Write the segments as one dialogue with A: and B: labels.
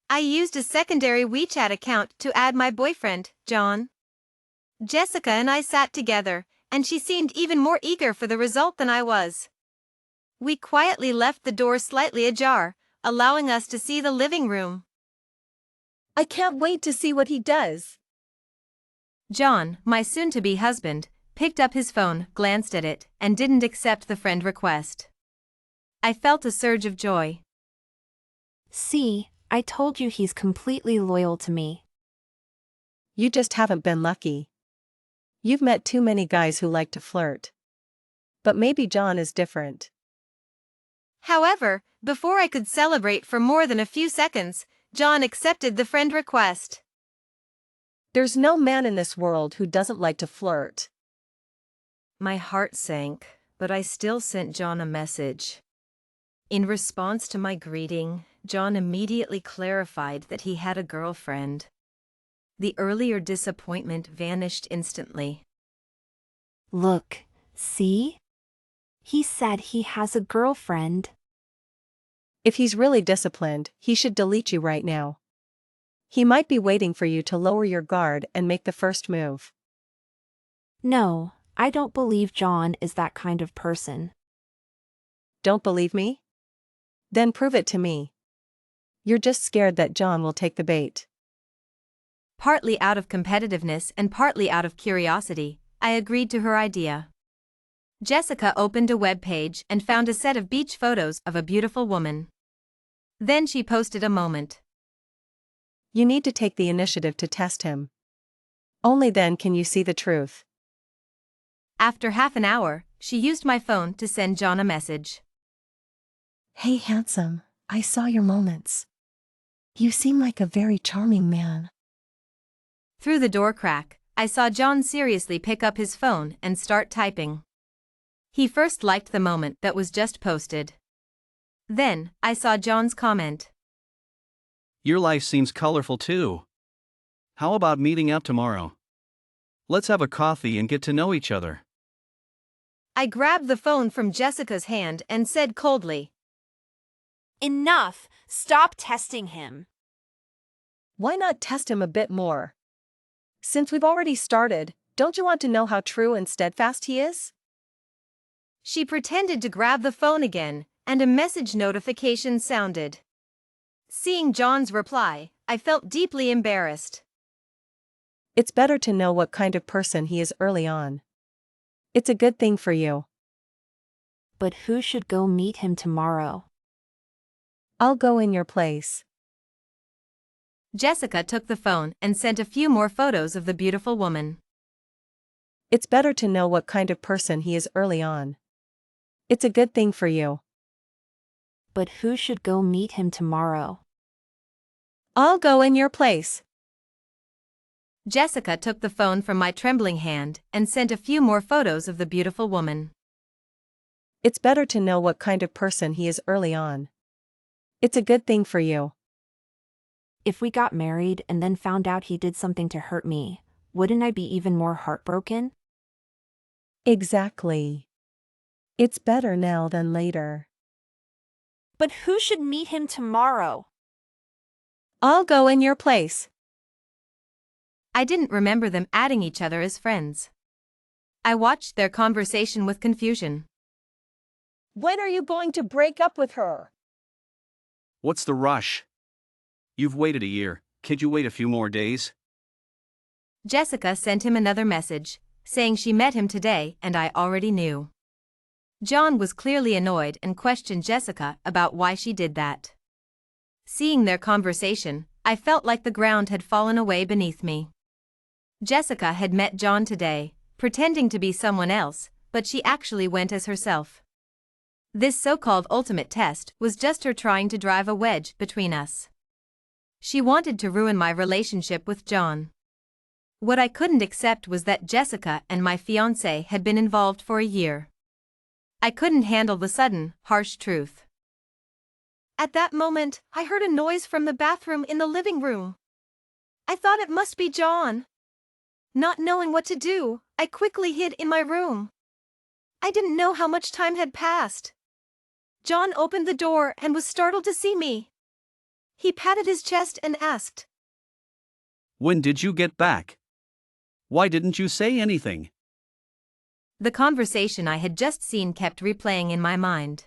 A: I used a secondary WeChat account to add my boyfriend, John. Jessica and I sat together, and she seemed even more eager for the result than I was. We quietly left the door slightly ajar, allowing us to see the living room.
B: I can't wait to see what he does.
A: John, my soon-to-be husband, picked up his phone, glanced at it, and didn't accept the friend request. I felt a surge of joy.
C: See, I told you he's completely loyal to me.
B: You just haven't been lucky. You've met too many guys who like to flirt. But maybe John is different.
A: However, before I could celebrate for more than a few seconds, John accepted the friend request.
B: There's no man in this world who doesn't like to flirt.
A: My heart sank, but I still sent John a message. In response to my greeting, John immediately clarified that he had a girlfriend. The earlier disappointment vanished instantly.
C: Look, see? He said he has a girlfriend.
B: If he's really disciplined, he should delete you right now. He might be waiting for you to lower your guard and make the first move.
C: No, I don't believe John is that kind of person.
B: Don't believe me? Then prove it to me. You're just scared that John will take the bait.
A: Partly out of competitiveness and partly out of curiosity, I agreed to her idea. Jessica opened a web page and found a set of beach photos of a beautiful woman. Then she posted a moment.
B: You need to take the initiative to test him. Only then can you see the truth.
A: After half an hour, she used my phone to send John a message.
B: Hey handsome, I saw your moments. You seem like a very charming man.
A: Through the door crack, I saw John seriously pick up his phone and start typing. He first liked the moment that was just posted. Then, I saw John's comment.
D: Your life seems colorful too. How about meeting up tomorrow? Let's have a coffee and get to know each other.
A: I grabbed the phone from Jessica's hand and said coldly,
E: Enough! Stop testing him.
B: Why not test him a bit more? Since we've already started, don't you want to know how true and steadfast he is?
A: She pretended to grab the phone again, and a message notification sounded. Seeing John's reply, I felt deeply embarrassed.
B: It's better to know what kind of person he is early on. It's a good thing for you.
C: But who should go meet him tomorrow?
B: I'll go in your place.
A: Jessica took the phone and sent a few more photos of the beautiful woman.
B: It's better to know what kind of person he is early on. It's a good thing for you.
C: But who should go meet him tomorrow?
B: I'll go in your place.
A: Jessica took the phone from my trembling hand and sent a few more photos of the beautiful woman.
B: It's better to know what kind of person he is early on. It's a good thing for you.
C: If we got married and then found out he did something to hurt me, wouldn't I be even more heartbroken?
B: Exactly. It's better now than later.
E: But who should meet him tomorrow?
B: I'll go in your place.
A: I didn't remember them adding each other as friends. I watched their conversation with confusion.
B: When are you going to break up with her?
D: What's the rush? You've waited a year, can't you wait a few more days?
A: Jessica sent him another message, saying she met him today and I already knew. John was clearly annoyed and questioned Jessica about why she did that. Seeing their conversation, I felt like the ground had fallen away beneath me. Jessica had met John today, pretending to be someone else, but she actually went as herself. This so-called ultimate test was just her trying to drive a wedge between us. She wanted to ruin my relationship with John. What I couldn't accept was that Jessica and my fiancé had been involved for a year. I couldn't handle the sudden, harsh truth. At that moment, I heard a noise from the bathroom in the living room. I thought it must be John. Not knowing what to do, I quickly hid in my room. I didn't know how much time had passed. John opened the door and was startled to see me. He patted his chest and asked,
D: When did you get back? Why didn't you say anything?
A: The conversation I had just seen kept replaying in my mind.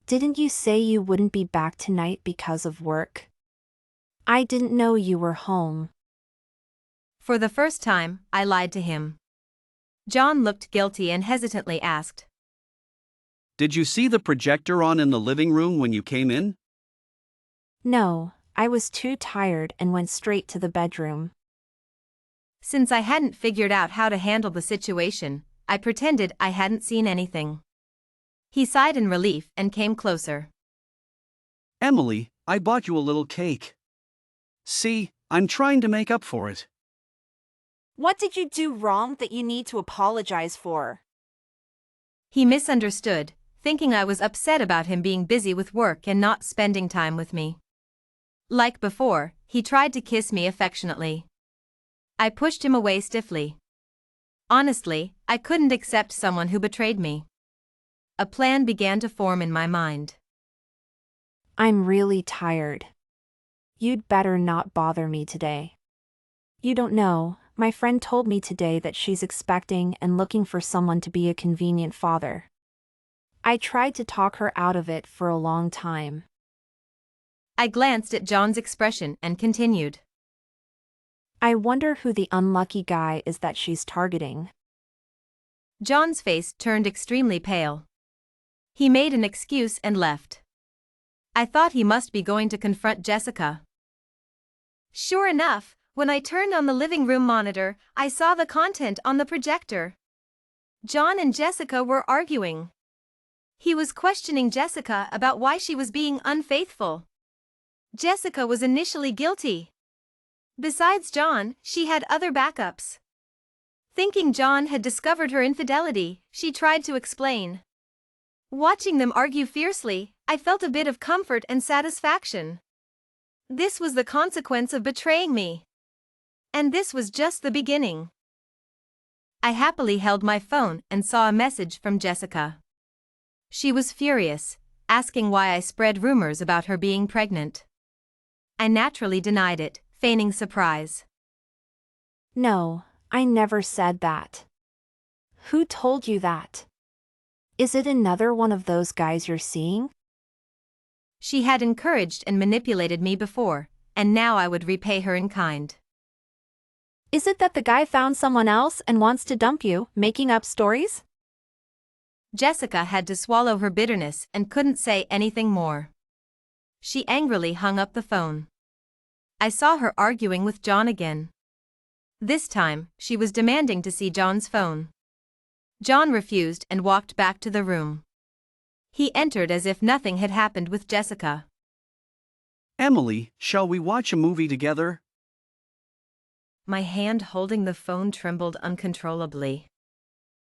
C: Didn't you say you wouldn't be back tonight because of work? I didn't know you were home.
A: For the first time, I lied to him. John looked guilty and hesitantly asked,
D: Did you see the projector on in the living room when you came in?
C: No, I was too tired and went straight to the bedroom.
A: Since I hadn't figured out how to handle the situation, I pretended I hadn't seen anything. He sighed in relief and came closer.
D: Emily, I bought you a little cake. See, I'm trying to make up for it.
E: What did you do wrong that you need to apologize for?
A: He misunderstood, thinking I was upset about him being busy with work and not spending time with me. Like before, he tried to kiss me affectionately. I pushed him away stiffly. Honestly, I couldn't accept someone who betrayed me. A plan began to form in my mind.
C: I'm really tired. You'd better not bother me today. You don't know, my friend told me today that she's expecting and looking for someone to be a convenient father. I tried to talk her out of it for a long time.
A: I glanced at John's expression and continued.
C: I wonder who the unlucky guy is that she's targeting.
A: John's face turned extremely pale. He made an excuse and left. I thought he must be going to confront Jessica. Sure enough, when I turned on the living room monitor, I saw the content on the projector. John and Jessica were arguing. He was questioning Jessica about why she was being unfaithful. Jessica was initially guilty. Besides John, she had other backups. Thinking John had discovered her infidelity, she tried to explain. Watching them argue fiercely, I felt a bit of comfort and satisfaction. This was the consequence of betraying me. And this was just the beginning. I happily held my phone and saw a message from Jessica. She was furious, asking why I spread rumors about her being pregnant. I naturally denied it, feigning surprise.
C: No, I never said that. Who told you that? Is it another one of those guys you're seeing?
A: She had encouraged and manipulated me before, and now I would repay her in kind.
C: Is it that the guy found someone else and wants to dump you, making up stories?
A: Jessica had to swallow her bitterness and couldn't say anything more. She angrily hung up the phone. I saw her arguing with John again. This time, she was demanding to see John's phone. John refused and walked back to the room. He entered as if nothing had happened with Jessica.
D: Emily, shall we watch a movie together?
A: My hand holding the phone trembled uncontrollably.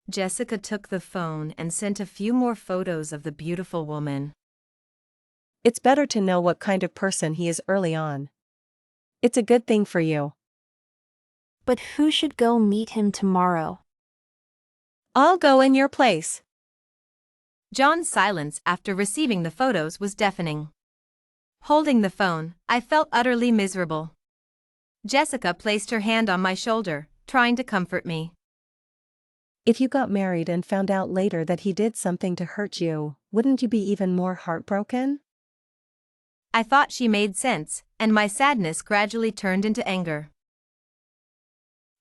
A: Jessica took the phone and sent a few more photos of the beautiful woman.
B: It's better to know what kind of person he is early on. It's a good thing for you.
C: But who should go meet him tomorrow?
B: I'll go in your place.
A: John's silence after receiving the photos was deafening. Holding the phone, I felt utterly miserable. Jessica placed her hand on my shoulder, trying to comfort me.
B: If you got married and found out later that he did something to hurt you, wouldn't you be even more heartbroken?
A: I thought she made sense, and my sadness gradually turned into anger.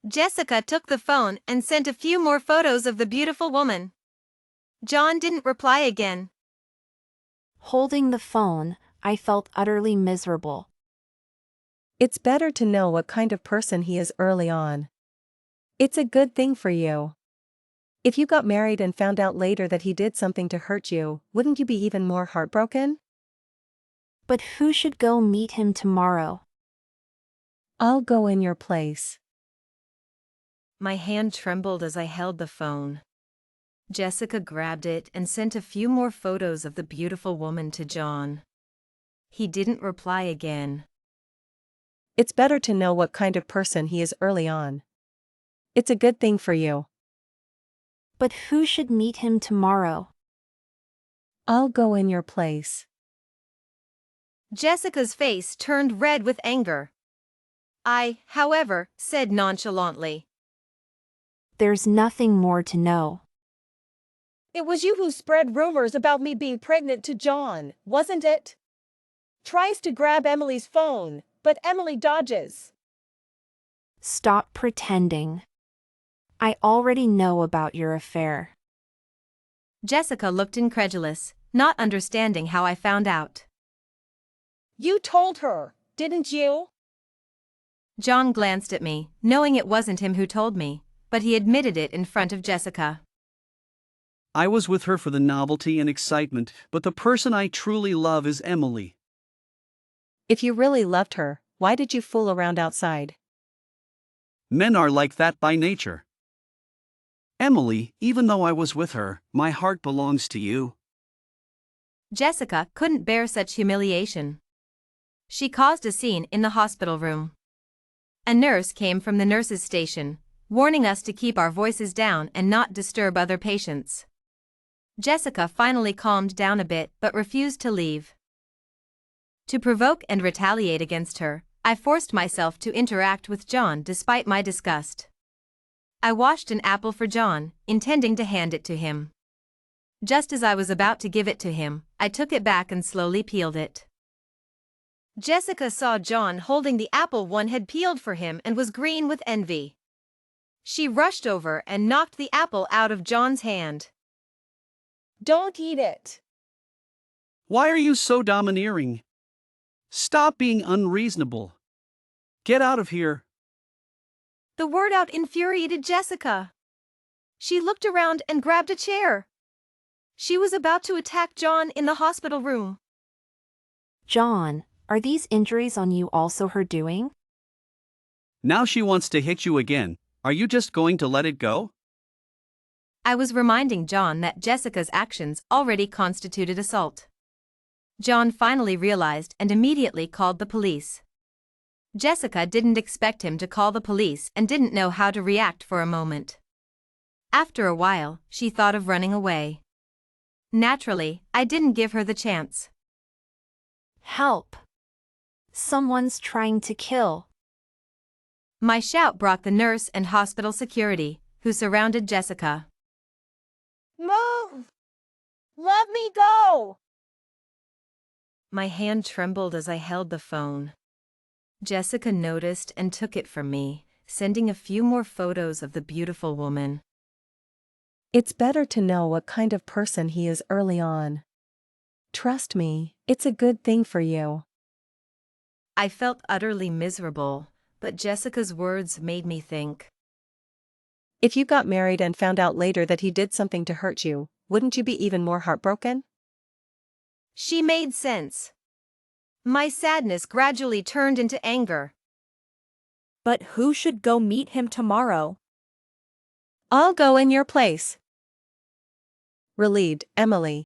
A: Jessica took the phone and sent a few more photos of the beautiful woman. John didn't reply again.
C: Holding the phone, I felt utterly miserable.
B: It's better to know what kind of person he is early on. It's a good thing for you. If you got married and found out later that he did something to hurt you, wouldn't you be even more heartbroken?
C: But who should go meet him tomorrow?
B: I'll go in your place.
A: My hand trembled as I held the phone. Jessica grabbed it and sent a few more photos of the beautiful woman to John. He didn't reply again.
B: It's better to know what kind of person he is early on. It's a good thing for you.
C: But who should meet him tomorrow?
B: I'll go in your place.
A: Jessica's face turned red with anger. I, however, said nonchalantly.
C: There's nothing more to know.
B: It was you who spread rumors about me being pregnant to John, wasn't it? Tries to grab Emily's phone, but Emily dodges.
C: Stop pretending. I already know about your affair.
A: Jessica looked incredulous, not understanding how I found out.
B: You told her, didn't you?
A: John glanced at me, knowing it wasn't him who told me, but he admitted it in front of Jessica.
D: I was with her for the novelty and excitement, but the person I truly love is Emily.
B: If you really loved her, why did you fool around outside?
D: Men are like that by nature. Emily, even though I was with her, my heart belongs to you.
A: Jessica couldn't bear such humiliation. She caused a scene in the hospital room. A nurse came from the nurses' station, warning us to keep our voices down and not disturb other patients. Jessica finally calmed down a bit but refused to leave. To provoke and retaliate against her, I forced myself to interact with John despite my disgust. I washed an apple for John, intending to hand it to him. Just as I was about to give it to him, I took it back and slowly peeled it. Jessica saw John holding the apple one had peeled for him and was green with envy. She rushed over and knocked the apple out of John's hand.
B: Don't eat it.
D: Why are you so domineering? Stop being unreasonable. Get out of here.
A: The word out infuriated Jessica. She looked around and grabbed a chair. She was about to attack John in the hospital room.
C: John, are these injuries on you also her doing?
D: Now she wants to hit you again. Are you just going to let it go?
A: I was reminding John that Jessica's actions already constituted assault. John finally realized and immediately called the police. Jessica didn't expect him to call the police and didn't know how to react for a moment. After a while, she thought of running away. Naturally, I didn't give her the chance.
C: Help! Someone's trying to kill.
A: My shout brought the nurse and hospital security, who surrounded Jessica.
B: Move! Let me go!
A: My hand trembled as I held the phone. Jessica noticed and took it from me, sending a few more photos of the beautiful woman.
B: It's better to know what kind of person he is early on. Trust me, it's a good thing for you.
A: I felt utterly miserable, but Jessica's words made me think.
B: If you got married and found out later that he did something to hurt you, wouldn't you be even more heartbroken?
A: She made sense. My sadness gradually turned into anger.
E: But who should go meet him tomorrow?
B: I'll go in your place. Relieved, Emily